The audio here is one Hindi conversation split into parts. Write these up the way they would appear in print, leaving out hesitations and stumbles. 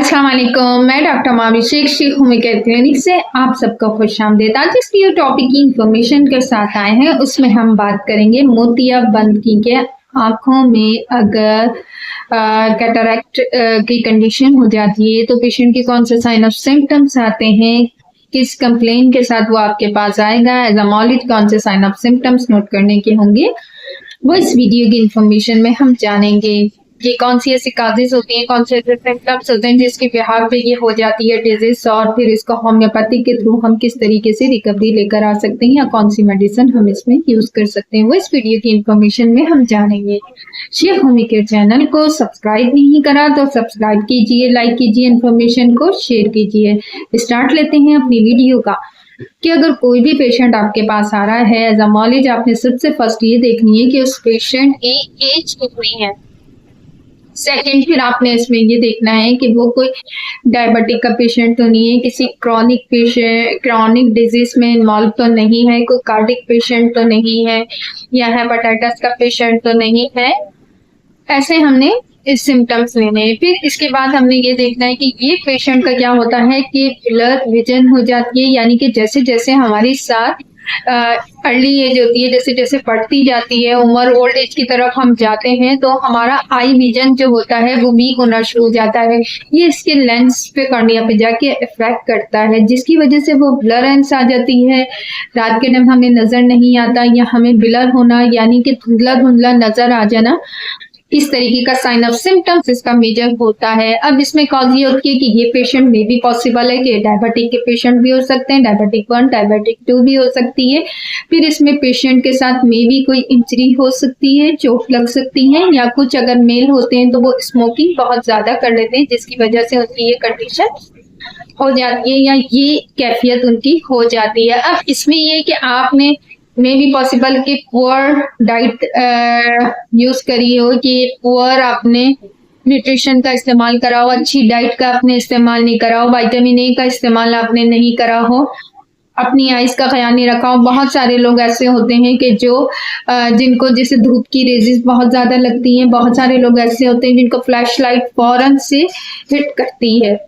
अस्सलाम वालेकुम। मैं doctor Mabhishek Shaikh Homi care clinic से आप सबको खुशामदीद। आज जिस भी टॉपिक की इंफॉर्मेशन के साथ आए हैं उसमें हम बात करेंगे मोतियाबिंद के आँखों में अगर कैटरैक्ट की कंडीशन हो जाती है तो पेशेंट के कौन से साइन ऑफ सिम्टम्स आते हैं, किस कंप्लेन के साथ वो आपके पास आएगा, एज अ मौलिद कौन से साइन ऑफ सिम्टम्स नोट करने के होंगे, वो इस वीडियो की इंफॉर्मेशन में हम जानेंगे। ये कौन सी ऐसी काजेज होती हैं, कौन से ऐसे सिम्टम्स होते हैं जिसके बिहार पे ये हो जाती है डिजीज, और फिर इसको होम्योपैथी के थ्रू हम किस तरीके से रिकवरी लेकर आ सकते हैं या कौन सी मेडिसिन हम इसमें यूज कर सकते हैं, वो इस वीडियो की इंफॉर्मेशन में हम जानेंगे। शेख होमी केयर चैनल को सब्सक्राइब नहीं करा तो सब्सक्राइब कीजिए, लाइक कीजिए, इन्फॉर्मेशन को शेयर कीजिए। स्टार्ट लेते हैं अपनी वीडियो का कि अगर कोई भी पेशेंट आपके पास आ रहा है एज अ मॉलेज, आपने सबसे फर्स्ट ये देखनी है कि उस पेशेंट की एज कितनी है। सेकंड, फिर आपने इसमें ये देखना है कि वो कोई डायबिटिक का पेशेंट तो नहीं है, किसी क्रॉनिक डिजीज में इन्वॉल्व तो नहीं है, कोई कार्डिक पेशेंट तो नहीं है, या हेपेटाइटिस का पेशेंट तो नहीं है। ऐसे हमने इस सिम्टम्स लेने हैं। फिर इसके बाद हमने ये देखना है कि ये पेशेंट का क्या होता है कि ब्लर विजन हो जाती है, यानी कि जैसे जैसे हमारी साथ अर्ली एज होती है, जैसे जैसे बढ़ती जाती है उम्र, ओल्ड एज की तरफ हम जाते हैं तो हमारा आई विजन जो होता है वो वीक होना शुरू हो जाता है। ये इसके लेंस पे कॉर्निया पे जाके इफेक्ट करता है, जिसकी वजह से वो ब्लरनेस आ जाती है। रात के टाइम हमें नजर नहीं आता या हमें ब्लर होना यानी कि धुंधला धुंधला नजर आ जाना, इस तरीके का साइन ऑफ सिम्टम्स इसका मेजर होता है। अब इसमें कॉज ये होती है कि ये पेशेंट में भी पॉसिबल है कि डायबिटिक के पेशेंट भी हो सकते हैं, डायबिटिक 1 डायबिटिक 2 भी हो सकती है। फिर इसमें पेशेंट के साथ में भी कोई इंजरी हो सकती है, चोट लग सकती है, या कुछ अगर मेल होते हैं तो वो स्मोकिंग बहुत ज्यादा कर लेते हैं जिसकी वजह से उनकी ये कंडीशन हो जाती है या ये कैफियत उनकी हो जाती है। अब इसमें ये कि आपने मे भी पॉसिबल कि पुअर डाइट यूज करी हो, कि पुअर आपने न्यूट्रिशन का इस्तेमाल करा हो, अच्छी डाइट का आपने इस्तेमाल नहीं करा हो, विटामिन ए का इस्तेमाल आपने नहीं करा हो, अपनी आइज का ख्याल नहीं रखा हो। बहुत सारे लोग ऐसे होते हैं कि जो जिनको जैसे धूप की रेजेस बहुत ज्यादा लगती हैं, बहुत सारे लोग ऐसे होते हैं जिनको फ्लैश लाइट फौरन से हिट करती है,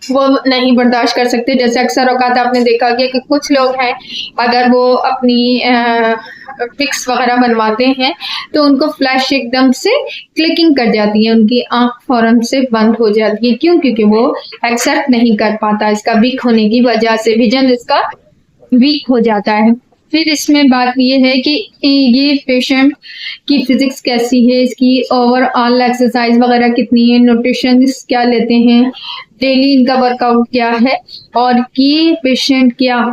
वो नहीं बर्दाश्त कर सकते। जैसे अक्सर औकात आपने देखा गया कि कुछ लोग हैं अगर वो अपनी फिक्स वगैरह बनवाते हैं तो उनको फ्लैश एकदम से क्लिकिंग कर जाती है, उनकी आंख फौरन से बंद हो जाती है। क्यों? क्योंकि वो एक्सेप्ट नहीं कर पाता, इसका वीक होने की वजह से विजन इसका वीक हो जाता है। फिर इसमें बात ये है कि ये पेशेंट की फिजिक्स कैसी है, इसकी ओवरऑल एक्सरसाइज वगैरह कितनी है, न्यूट्रिशन क्या लेते हैं, डेली इनका वर्कआउट क्या है, और ये पेशेंट क्या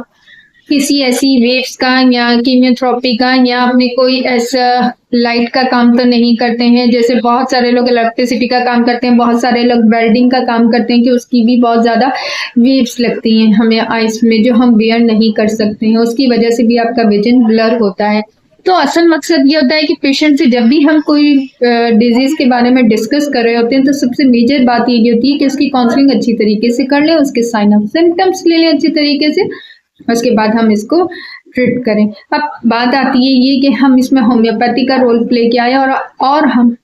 किसी ऐसी वेव्स का या कीमियोथेरेपी का या अपने कोई ऐसा लाइट का काम तो नहीं करते हैं। जैसे बहुत सारे लोग इलेक्ट्रिसिटी का काम करते हैं, बहुत सारे लोग वेल्डिंग का काम करते हैं कि उसकी भी बहुत ज़्यादा वेव्स लगती हैं हमें आइस में जो हम बेयर नहीं कर सकते हैं, उसकी वजह से भी आपका विजन ब्लर होता है। तो असल मकसद ये होता है कि पेशेंट से जब भी हम कोई डिजीज के बारे में डिस्कस कर रहे होते हैं तो सबसे मेजर बात ये होती है कि उसकी काउंसलिंग अच्छी तरीके से कर लें, उसके साइन ऑफ सिम्टम्स ले लें अच्छी तरीके से, उसके बाद हम इसको ट्रीट करें। अब बात आती है ये कि हम इसमें होम्योपैथी का रोल प्ले किया है और हम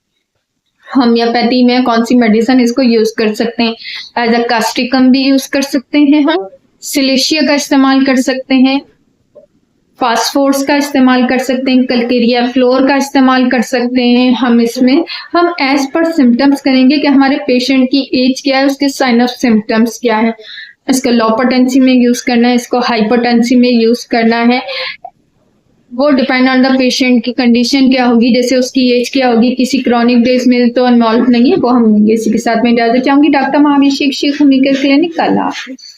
होम्योपैथी में कौन सी मेडिसिन इसको यूज कर सकते हैं। एज अ कास्टिकम भी यूज कर सकते हैं, हम सिलेशिया का इस्तेमाल कर सकते हैं, फास्फोर्स का इस्तेमाल कर सकते हैं, कैलकेरिया फ्लोर का इस्तेमाल कर सकते हैं। हम इसमें हम एज पर सिम्टम्स करेंगे कि हमारे पेशेंट की एज क्या है, उसके साइन ऑफ सिम्टम्स क्या है। इसको लो पोटेंसी में यूज करना है, इसको हाई पोटेंसी में यूज करना है, वो डिपेंड ऑन द पेशेंट की कंडीशन क्या होगी, जैसे उसकी एज क्या होगी। किसी क्रॉनिक डिजीज में तो इन्वॉल्व नहीं है, वो हम इसी के साथ में इजाजत चाहूंगी। Doctor Mabhishek Shaikh Homi care clinic, Allah हाफिज़।